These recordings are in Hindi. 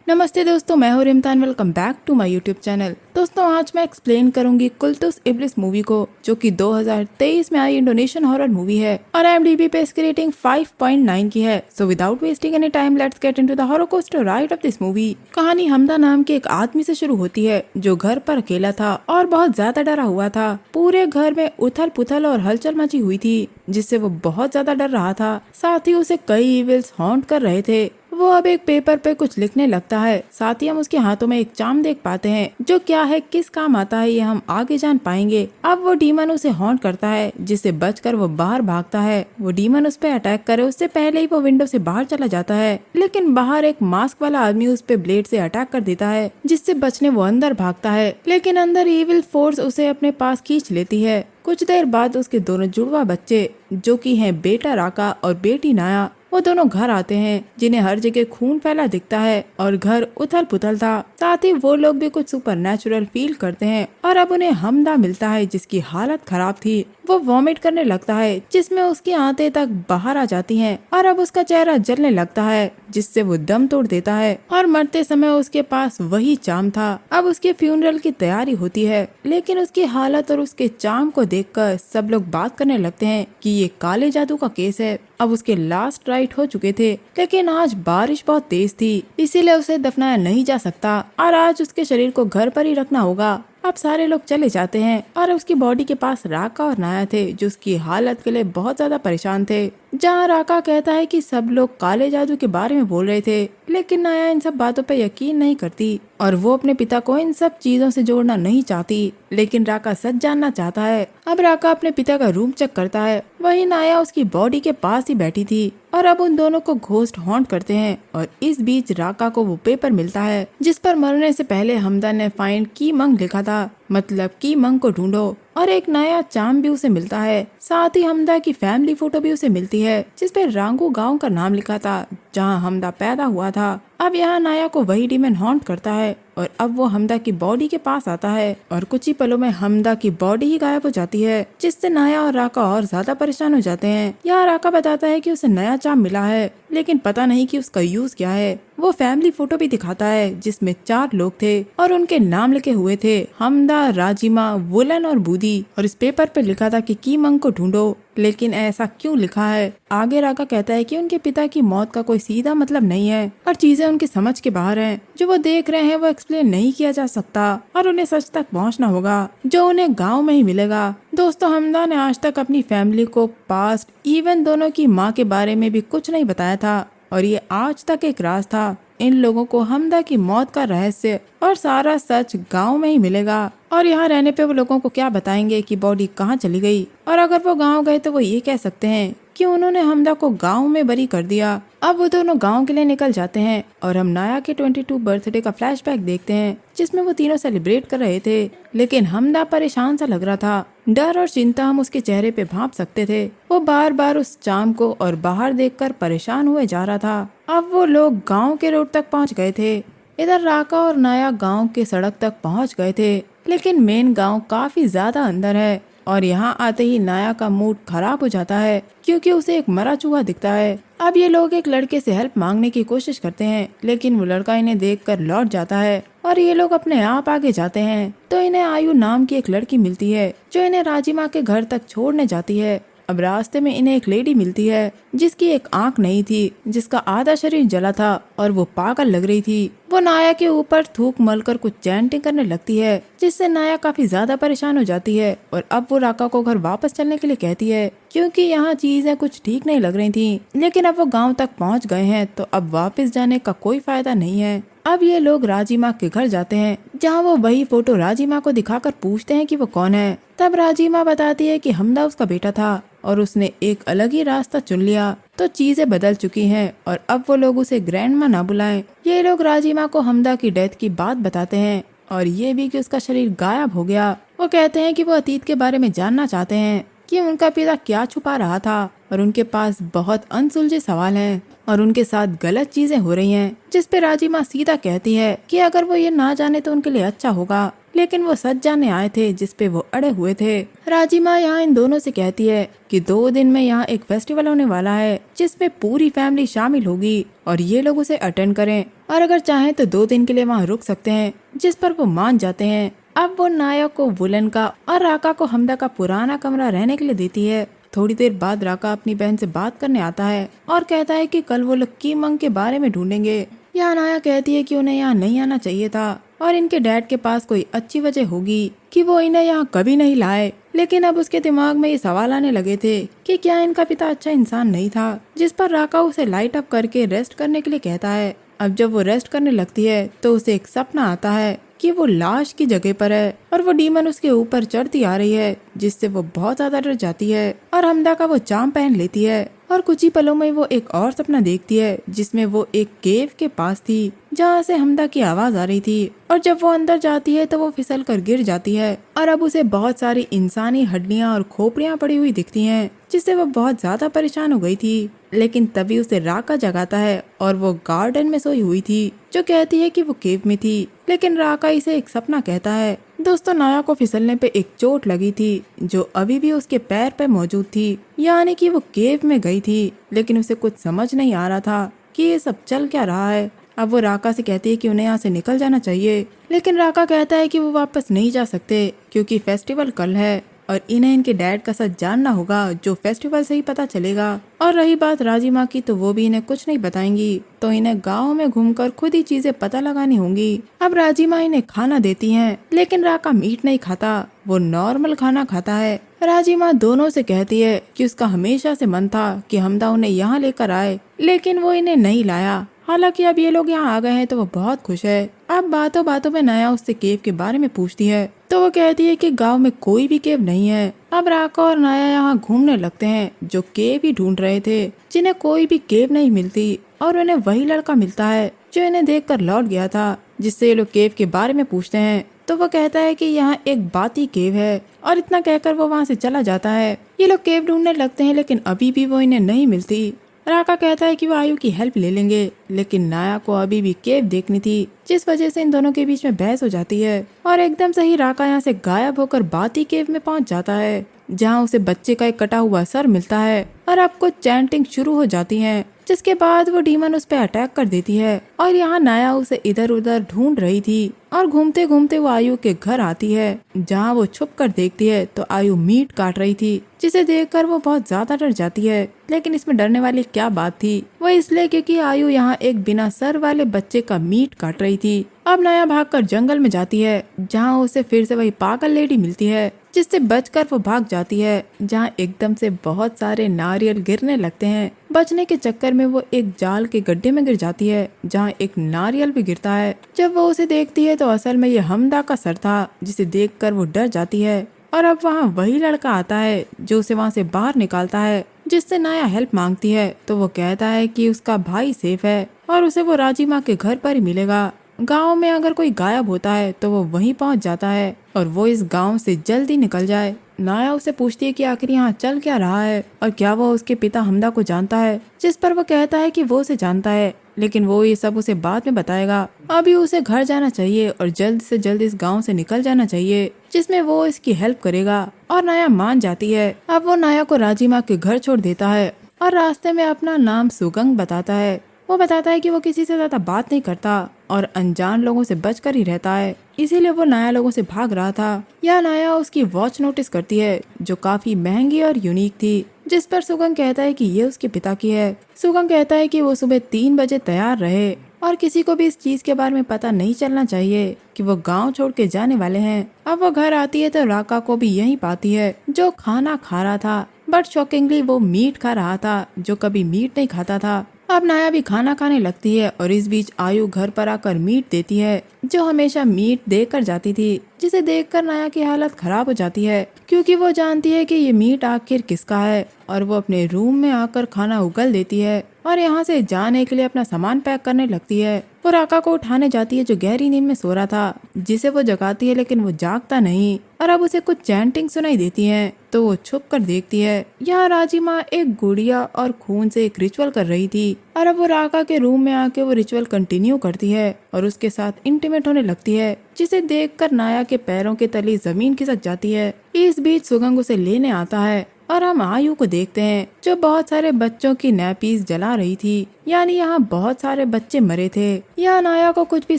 नमस्ते दोस्तों, मैं हूं Rimtan. Welcome back to my YouTube channel. दोस्तों, आज मैं एक्सप्लेन करूंगी कुल्टुस इब्लिस मूवी को, जो कि 2023 में आई इंडोनेशियन हॉरर मूवी है और IMDb पे इसकी रेटिंग 5.9 की है। So without wasting any time, let's get into the horror coaster ride of this movie. कहानी हमदा नाम के एक आदमी से शुरू होती है जो घर पर अकेला था और बहुत ज्यादा डरा हुआ था। पूरे घर में उथल पुथल और हलचल मची हुई थी, जिससे वो बहुत ज्यादा डर रहा था। साथ ही उसे कई इविल्स हॉन्ट कर रहे थे। वो अब एक पेपर पे कुछ लिखने लगता है। साथ ही हम उसके हाथों में एक चार्म देख पाते हैं, जो क्या है, किस काम आता है, ये हम आगे जान पाएंगे। अब वो डीमन उसे हॉन्ट करता है, जिससे बचकर वो बाहर भागता है। वो डीमन उस पे अटैक करे उससे पहले ही वो विंडो से बाहर चला जाता है, लेकिन बाहर एक मास्क वाला आदमी उस पे ब्लेड से अटैक कर देता है, जिससे बचने वो अंदर भागता है। लेकिन अंदर इविल फोर्स उसे अपने पास खींच लेती है। कुछ देर बाद उसके दोनों जुड़वा बच्चे, जो कि हैं बेटा राका और बेटी नाया, वो दोनों घर आते हैं, जिन्हें हर जगह खून फैला दिखता है और घर उथल पुथल था। साथ ही वो लोग भी कुछ सुपरनैचुरल फील करते हैं और अब उन्हें हमदा मिलता है, जिसकी हालत खराब थी। वो वॉमिट करने लगता है, जिसमें उसकी आंतें तक बाहर आ जाती हैं और अब उसका चेहरा जलने लगता है, जिससे वो दम तोड़ देता है और मरते समय उसके पास वही चार्म था। अब उसके फ्यूनरल की तैयारी होती है, लेकिन उसकी हालत और उसके चार्म को देखकर सब लोग बात करने लगते हैं कि ये काले जादू का केस है। अब उसके लास्ट राइट हो चुके थे, लेकिन आज बारिश बहुत तेज थी, इसीलिए उसे दफनाया नहीं जा सकता और आज उसके शरीर को घर पर ही रखना होगा। अब सारे लोग चले जाते हैं और उसकी बॉडी के पास राका और नाया थे, जो उसकी हालत के लिए बहुत ज्यादा परेशान थे। जहाँ राका कहता है कि सब लोग काले जादू के बारे में बोल रहे थे, लेकिन नाया इन सब बातों पे यकीन नहीं करती और वो अपने पिता को इन सब चीजों से जोड़ना नहीं चाहती, लेकिन राका सच जानना चाहता है। अब राका अपने पिता का रूम चेक करता है, वहीं नाया उसकी बॉडी के पास ही बैठी थी और अब उन दोनों को घोस्ट हॉन्ट करते हैं। और इस बीच राका को वो पेपर मिलता है, जिस पर मरने से पहले हमदा ने फाइंड की मंग लिखा था, मतलब की मंग को ढूंढो। और एक नया चार्म भी उसे मिलता है। साथ ही हमदा की फैमिली फोटो भी उसे मिलती है, जिसपे रांगू गांव का नाम लिखा था, जहां हमदा पैदा हुआ था। अब यहाँ नाया को वही डीमन हॉन्ट करता है और अब वो हमदा की बॉडी के पास आता है और कुछ ही पलों में हमदा की बॉडी ही गायब हो जाती है, जिससे नाया और राका और ज्यादा परेशान हो जाते हैं। यहाँ राका बताता है कि उसे नया चार्म मिला है, लेकिन पता नहीं कि उसका यूज क्या है। वो फैमिली फोटो भी दिखाता है, जिसमें 4 लोग थे और उनके नाम लिखे हुए थे, हमदा, राजिमा, वुलन और बूदी। और इस पेपर पे लिखा था कि की मंग को ढूंढो, लेकिन ऐसा क्यों लिखा है? आगे राका कहता है कि उनके पिता की मौत का कोई सीधा मतलब नहीं है और चीजें उनकी समझ के बाहर हैं। जो वो देख रहे हैं वो एक्सप्लेन नहीं किया जा सकता और उन्हें सच तक पहुंचना होगा, जो उन्हें गांव में ही मिलेगा। दोस्तों, हमदा ने आज तक अपनी फैमिली को, पास्ट, इवन दोनों की माँ के बारे में भी कुछ नहीं बताया था और ये आज तक एक राज था। इन लोगों को हमदा की मौत का रहस्य और सारा सच गांव में ही मिलेगा और यहाँ रहने पे वो लोगों को क्या बताएंगे कि बॉडी कहाँ चली गई। और अगर वो गांव गए तो वो ये कह सकते हैं कि उन्होंने हमदा को गांव में बरी कर दिया। अब वो दोनों गांव के लिए निकल जाते हैं और हम नाया के 22 बर्थडे का फ्लैशबैक देखते हैं, जिसमें वो तीनों सेलिब्रेट कर रहे थे, लेकिन हमदा परेशान सा लग रहा था। डर और चिंता हम उसके चेहरे पे भांप सकते थे। वो बार बार उस चार्म को और बाहर देखकर परेशान हुए जा रहा था। अब वो लोग गांव के रोड तक पहुंच गए थे। इधर राका और नाया गांव के सड़क तक पहुंच गए थे, लेकिन मेन गांव काफी ज्यादा अंदर है और यहाँ आते ही नाया का मूड खराब हो जाता है, क्योंकि उसे एक मरा चूहा दिखता है। अब ये लोग एक लड़के से हेल्प मांगने की कोशिश करते हैं, लेकिन वो लड़का इन्हें देखकर लौट जाता है और ये लोग अपने आप आगे जाते हैं तो इन्हें आयु नाम की एक लड़की मिलती है, जो इन्हें राजिमा के घर तक छोड़ने जाती है। अब रास्ते में इन्हें एक लेडी मिलती है, जिसकी एक आंख नहीं थी, जिसका आधा शरीर जला था और वो पागल लग रही थी। वो नाया के ऊपर थूक मलकर कुछ चैंटिंग करने लगती है, जिससे नाया काफी ज्यादा परेशान हो जाती है और अब वो राका को घर वापस चलने के लिए कहती है, क्योंकि यहाँ चीजें कुछ ठीक नहीं लग रही थी। लेकिन अब वो गाँव तक पहुँच गए हैं तो अब वापस जाने का कोई फायदा नहीं है। अब ये लोग राजिमा के घर जाते हैं, जहाँ वो वही फोटो राजिमा को दिखाकर पूछते हैं कि वो कौन है। तब राजिमा बताती है कि हमदा उसका बेटा था और उसने एक अलग ही रास्ता चुन लिया, तो चीजें बदल चुकी हैं और अब वो लोग उसे ग्रैंडमा ना बुलाएं। ये लोग राजिमा को हमदा की डेथ की बात बताते हैं और ये भी कि उसका शरीर गायब हो गया। वो कहते हैं कि वो अतीत के बारे में जानना चाहते हैं कि उनका पिता क्या छुपा रहा था और उनके पास बहुत अनसुलझे सवाल हैं। और उनके साथ गलत चीजें हो रही हैं, जिस पे राजीमा सीधा कहती है कि अगर वो ये ना जाने तो उनके लिए अच्छा होगा, लेकिन वो सच जानने आए थे जिस पे वो अड़े हुए थे। राजीमा यहाँ इन दोनों से कहती है कि 2 दिन में यहाँ एक फेस्टिवल होने वाला है जिसमें पूरी फैमिली शामिल होगी और ये लोग उसे अटेंड करें और अगर चाहें तो 2 दिन के लिए वहाँ रुक सकते हैं, जिस पर वो मान जाते हैं। अब वो नायक को वुलन का और राका को हमदा का पुराना कमरा रहने के लिए देती है। थोड़ी देर बाद राका अपनी बहन से बात करने आता है और कहता है कि कल वो लोग कीमंग के बारे में ढूंढेंगे। यहाँ नाया कहती है कि उन्हें यहाँ नहीं आना चाहिए था और इनके डैड के पास कोई अच्छी वजह होगी कि वो इन्हें यहाँ कभी नहीं लाए, लेकिन अब उसके दिमाग में ये सवाल आने लगे थे कि क्या इनका पिता अच्छा इंसान नहीं था, जिस पर राका उसे लाइट अप करके रेस्ट करने के लिए कहता है। अब जब वो रेस्ट करने लगती है तो उसे एक सपना आता है कि वो लाश की जगह पर है और वो डीमन उसके ऊपर चढ़ती आ रही है, जिससे वो बहुत ज्यादा डर जाती है और हमदा का वो चाम पहन लेती है और कुछ ही पलों में वो एक और सपना देखती है जिसमें वो एक केव के पास थी जहाँ से हमदा की आवाज आ रही थी और जब वो अंदर जाती है तो वो फिसल कर गिर जाती है और अब उसे बहुत सारी इंसानी हड्डियाँ और खोपड़ियाँ पड़ी हुई दिखती हैं, जिससे वो बहुत ज्यादा परेशान हो गई थी। लेकिन तभी उसे राका जगाता है और वो गार्डन में सोई हुई थी जो कहती है कि वो केव में थी, लेकिन राका इसे एक सपना कहता है। दोस्तों नाया को फिसलने पे एक चोट लगी थी जो अभी भी उसके पैर पे मौजूद थी, यानी कि वो केव में गई थी, लेकिन उसे कुछ समझ नहीं आ रहा था कि ये सब चल क्या रहा है। अब वो राका से कहती है कि उन्हें यहाँ से निकल जाना चाहिए, लेकिन राका कहता है कि वो वापस नहीं जा सकते क्योंकि फेस्टिवल कल है और इन्हें इनके डैड का सच जानना होगा जो फेस्टिवल से ही पता चलेगा। और रही बात राजीमा की तो वो भी इन्हें कुछ नहीं बताएंगी, तो इन्हें गाँव में घूमकर खुद ही चीजें पता लगानी होंगी। अब राजीमा इन्हें खाना देती हैं, लेकिन राका मीट नहीं खाता, वो नॉर्मल खाना खाता है। राजीमा दोनों से कहती है कि उसका हमेशा से मन था कि हमदा उन्हें यहाँ लेकर आए, लेकिन वो इन्हें नहीं लाया। हालांकि अब ये लोग यहाँ आ गए हैं तो वो बहुत खुश है। अब बातों बातों में नाया उससे केव के बारे में पूछती है तो वो कहती है कि गांव में कोई भी केव नहीं है। अब राका और नाया यहाँ घूमने लगते हैं जो केव ही ढूंढ रहे थे, जिन्हें कोई भी केव नहीं मिलती और उन्हें वही लड़का मिलता है जो इन्हें देखकर लौट गया था, जिससे ये लोग केव के बारे में पूछते हैं तो वो कहता है कि यहाँ एक बाती केव है और इतना कहकर वो वहाँ से चला जाता है। ये लोग केव ढूंढने लगते हैं लेकिन अभी भी वो इन्हें नहीं मिलती। राका कहता है कि वो आयु की हेल्प ले लेंगे, लेकिन नाया को अभी भी केव देखनी थी, जिस वजह से इन दोनों के बीच में बहस हो जाती है और एकदम से ही राका यहाँ से गायब होकर बाती केव में पहुँच जाता है, जहाँ उसे बच्चे का एक कटा हुआ सर मिलता है और अब कुछ चैंटिंग शुरू हो जाती है, जिसके बाद वो डीमन उस पर अटैक कर देती है और यहाँ नाया उसे इधर उधर ढूंढ रही थी और घूमते घूमते वो आयु के घर आती है, जहाँ वो छुप कर देखती है तो आयु मीट काट रही थी, जिसे देखकर वो बहुत ज्यादा डर जाती है। लेकिन इसमें डरने वाली क्या बात थी, वो इसलिए क्योंकि आयु यहाँ एक बिना सर वाले बच्चे का मीट काट रही थी। अब नाया भागकर जंगल में जाती है, जहाँ उसे फिर से वही पागल लेडी मिलती है, जिससे बचकर वो भाग जाती है, जहाँ एकदम से बहुत सारे नारियल गिरने लगते हैं। बचने के चक्कर में वो एक जाल के गड्ढे में गिर जाती है, जहाँ एक नारियल भी गिरता है। जब वो उसे देखती है तो असल में ये हमदा का सर था, जिसे देखकर वो डर जाती है और अब वहाँ वही लड़का आता है जो उसे वहाँ से बाहर निकालता है, जिससे नाया हेल्प मांगती है तो वो कहता है कि उसका भाई सेफ है और उसे वो राजीमा के घर पर ही मिलेगा। गांव में अगर कोई गायब होता है तो वो वहीं पहुंच जाता है और वो इस गांव से जल्दी निकल जाए। नाया उसे पूछती है कि आखिर यहाँ चल क्या रहा है और क्या वो उसके पिता हमदा को जानता है, जिस पर वो कहता है कि वो उसे जानता है, लेकिन वो ये सब उसे बाद में बताएगा। अभी उसे घर जाना चाहिए और जल्द से जल्द इस गांव से निकल जाना चाहिए, जिसमें वो इसकी हेल्प करेगा और नाया मान जाती है। अब वो नाया को राजीमा के घर छोड़ देता है और रास्ते में अपना नाम सुगंग बताता है। वो बताता है कि वो किसी से ज्यादा बात नहीं करता और अनजान लोगों से बचकर ही रहता है, इसीलिए वो नया लोगों से भाग रहा था। यह नाया उसकी वॉच नोटिस करती है जो काफी महंगी और यूनिक थी, जिस पर सुगंग कहता है कि ये उसके पिता की है। सुगंग कहता है कि वो सुबह 3 बजे तैयार रहे और किसी को भी इस चीज के बारे में पता नहीं चलना चाहिए कि वो गांव छोड़ के जाने वाले हैं। अब वो घर आती है तो राका को भी यहीं पाती है जो खाना खा रहा था, बट शॉकिंगली वो मीट खा रहा था जो कभी मीट नहीं खाता था। अब नाया भी खाना खाने लगती है और इस बीच आयु घर पर आकर मीट देती है, जो हमेशा मीट देकर जाती थी, जिसे देखकर नाया की हालत खराब हो जाती है क्योंकि वो जानती है कि ये मीट आखिर किसका है और वो अपने रूम में आकर खाना उगल देती है और यहाँ से जाने के लिए अपना सामान पैक करने लगती है। वो राका को उठाने जाती है जो गहरी नींद में सो रहा था, जिसे वो जगाती है लेकिन वो जागता नहीं और अब उसे कुछ चैंटिंग सुनाई देती है तो वो छुप कर देखती है। यहाँ राजिमा एक गुड़िया और खून से एक रिचुअल कर रही थी और अब वो राका के रूम में आके वो रिचुअल कंटिन्यू करती है और उसके साथ इंटीमेट होने लगती है, जिसे देखकर नाया के पैरों के तले जमीन खिसक जाती है। इस बीच सुगंग उसे लेने आता है और हम आयु को देखते हैं जो बहुत सारे बच्चों की नैपीज जला रही थी, यानी यहाँ बहुत सारे बच्चे मरे थे। यहाँ नाया को कुछ भी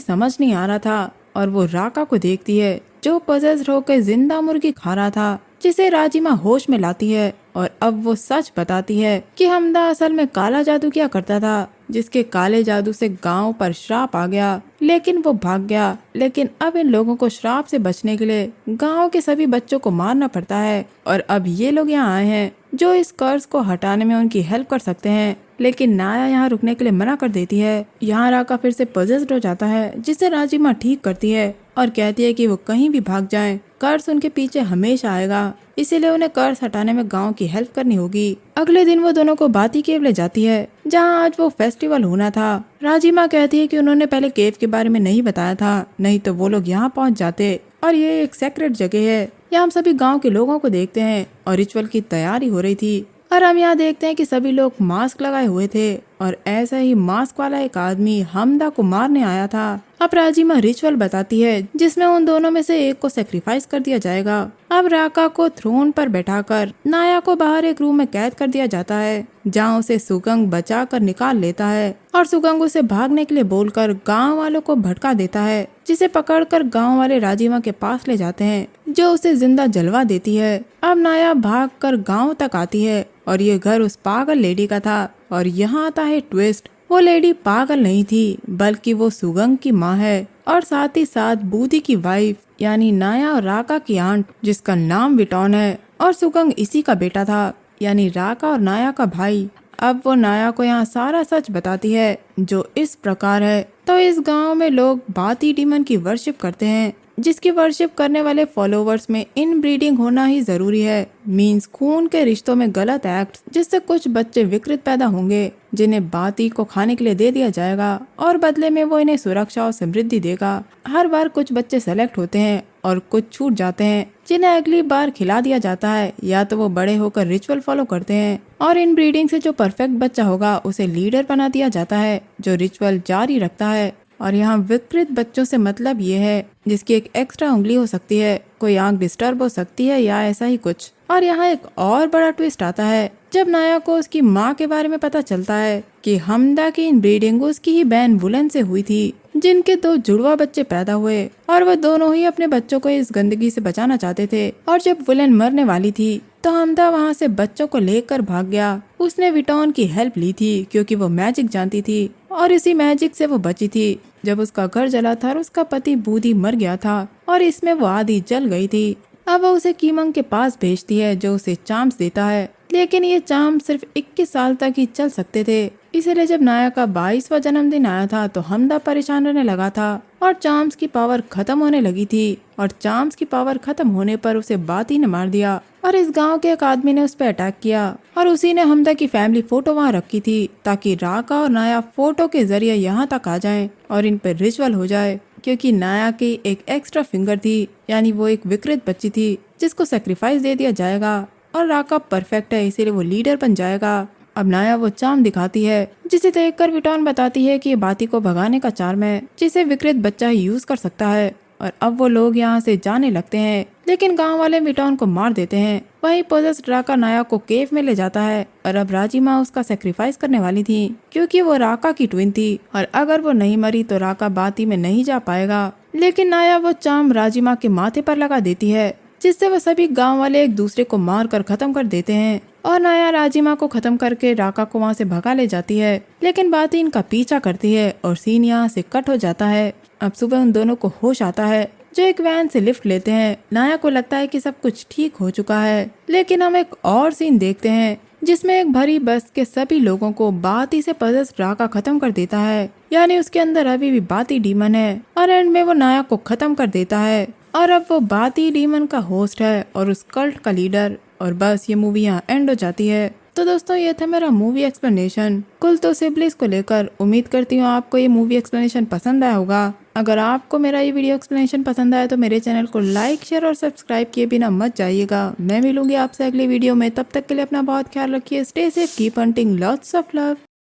समझ नहीं आ रहा था और वो राका को देखती है जो पजेस्ड होकर जिंदा मुर्गी खा रहा था, जिसे राजिमा होश में लाती है और अब वो सच बताती है कि हमदा असल में काला जादू किया करता था, जिसके काले जादू से गांव पर श्राप आ गया, लेकिन वो भाग गया। लेकिन अब इन लोगों को श्राप से बचने के लिए गांव के सभी बच्चों को मारना पड़ता है और अब ये लोग यहाँ आए हैं जो इस कर्ज को हटाने में उनकी हेल्प कर सकते हैं। लेकिन नाया यहाँ रुकने के लिए मना कर देती है। यहाँ राका फिर से पजेस्ड हो जाता है, जिसे राजिमा ठीक करती है और कहती है कि वो कहीं भी भाग जाएं, कर्ज उनके पीछे हमेशा आएगा, इसीलिए उन्हें कर्ज हटाने में गांव की हेल्प करनी होगी। अगले दिन वो दोनों को बाती केव ले जाती है जहां आज वो फेस्टिवल होना था। राजिमा कहती है कि उन्होंने पहले केव के बारे में नहीं बताया था, नहीं तो वो लोग यहाँ पहुँच जाते और ये एक सेक्रेट जगह है। यहाँ हम सभी गाँव के लोगों को देखते हैं और रिचुअल की तैयारी हो रही थी और हम यहाँ देखते हैं कि सभी लोग मास्क लगाए हुए थे और ऐसा ही मास्क वाला एक आदमी हमदा को मारने आया था। अब राजिमा रिचुअल बताती है जिसमें उन दोनों में से एक को सेक्रीफाइस कर दिया जाएगा। अब राका को थ्रोन पर बैठाकर नाया को बाहर एक रूम में कैद कर दिया जाता है जहाँ उसे सुगंग बचा कर निकाल लेता है और सुगंग उसे भागने के लिए बोलकर गांव वालों को भटका देता है, जिसे पकड़कर गांव वाले राजिमा के पास ले जाते हैं जो उसे जिंदा जलवा देती है। अब नाया भागकर गांव तक आती है और ये घर उस पागल लेडी का था और यहाँ आता है ट्विस्ट। वो लेडी पागल नहीं थी बल्कि वो सुगंग की माँ है और साथ ही साथ बूदी की वाइफ यानी नाया और राका की आंट जिसका नाम विटॉन है और सुगंग इसी का बेटा था यानी राका और नाया का भाई। अब वो नाया को यहाँ सारा सच बताती है जो इस प्रकार है। तो इस गांव में लोग बाती डीमन की वर्शिप करते हैं, जिसकी वर्शिप करने वाले फॉलोवर्स में इन ब्रीडिंग होना ही जरूरी है। मींस खून के रिश्तों में गलत एक्ट जिससे कुछ बच्चे विकृत पैदा होंगे जिन्हें बाती को खाने के लिए दे दिया जाएगा और बदले में वो इन्हें सुरक्षा और समृद्धि देगा। हर बार कुछ बच्चे सेलेक्ट होते हैं और कुछ छूट जाते हैं जिन्हें अगली बार खिला दिया जाता है, या तो वो बड़े होकर रिचुअल फॉलो करते हैं और इन ब्रीडिंग से जो परफेक्ट बच्चा होगा उसे लीडर बना दिया जाता है जो रिचुअल जारी रखता है। और यहाँ विकृत बच्चों से मतलब ये है जिसकी एक एक्स्ट्रा उंगली हो सकती है, कोई आंख डिस्टर्ब हो सकती है या ऐसा ही कुछ। और यहाँ एक और बड़ा ट्विस्ट आता है जब नाया को उसकी माँ के बारे में पता चलता है कि हमदा की इन ब्रीडिंग उसकी ही बहन वुलन से हुई थी, जिनके 2 जुड़वा बच्चे पैदा हुए और वो दोनों ही अपने बच्चों को इस गंदगी से बचाना चाहते थे। और जब वुलन मरने वाली थी तो हमदा वहाँ से बच्चों को लेकर भाग गया। उसने विटॉन की हेल्प ली थी क्योंकि वो मैजिक जानती थी और इसी मैजिक से वो बची थी जब उसका घर जला था और उसका पति बूदी मर गया था और इसमें वो आधी जल गई थी। अब वो उसे कीमंग के पास भेजती है जो उसे चांस देता है, लेकिन ये चांस सिर्फ 21 साल तक ही चल सकते थे। इसीलिए जब नाया का 22वां जन्मदिन आया था तो हमदा परेशान रहने लगा था और चार्म्स की पावर खत्म होने लगी थी और चार्म्स की पावर खत्म होने पर उसे बाती ने मार दिया और इस गांव के एक आदमी ने उस पर अटैक किया और उसी ने हमदा की फैमिली फोटो वहाँ रखी थी ताकि राका और नाया फोटो के जरिए यहाँ तक आ जाएं और इन पर रिचुअल हो जाए, क्योंकि नाया की एक एक्स्ट्रा फिंगर थी यानी वो एक विकृत बच्ची थी जिसको सेक्रीफाइस दे दिया जाएगा और राका परफेक्ट है इसीलिए वो लीडर बन जाएगा। अब नाया वो चार्म दिखाती है जिसे देखकर विटॉन बताती है कि ये बाती को भगाने का चार्म है जिसे विकृत बच्चा ही यूज कर सकता है। और अब वो लोग यहाँ से जाने लगते हैं, लेकिन गांव वाले विटॉन को मार देते हैं। वहीं पोजेस्ड राका नाया को केव में ले जाता है और अब राजिमा उसका सेक्रीफाइस करने वाली थी क्योंकि वो राका की ट्विन थी और अगर वो नहीं मरी तो राका बाती में नहीं जा पाएगा। लेकिन नाया वो चार्म राजिमा के माथे पर लगा देती है जिससे वो सभी गांव वाले एक दूसरे को मार कर खत्म कर देते हैं और नाया राजिमा को खत्म करके राका को वहाँ से भगा ले जाती है, लेकिन बाती इनका पीछा करती है और सीन यहाँ से कट हो जाता है। अब सुबह उन दोनों को होश आता है जो एक वैन से लिफ्ट लेते हैं। नाया को लगता है कि सब कुछ ठीक हो चुका है, लेकिन हम एक और सीन देखते हैं जिसमें एक भरी बस के सभी लोगों को बाती से पजेस्ड राका खत्म कर देता है, यानी उसके अंदर अभी भी बाती डीमन है और एंड में वो नाया को खत्म कर देता है और अब वो बाती डीमन का होस्ट है और उस कल्ट का लीडर। और बस ये मूवी यहाँ एंड हो जाती है। तो दोस्तों ये था मेरा मूवी एक्सप्लेनेशन कुल तो सिबलिंग्स को लेकर। उम्मीद करती हूँ आपको ये मूवी एक्सप्लेनेशन पसंद आया होगा। अगर आपको मेरा ये वीडियो एक्सप्लेनेशन पसंद आया तो मेरे चैनल को लाइक शेयर और सब्सक्राइब किए बिना मत जाइएगा। मैं मिलूंगी आपसे अगली वीडियो में, तब तक के लिए अपना बहुत ख्याल रखिए। Stay safe, keep hunting, lots of love.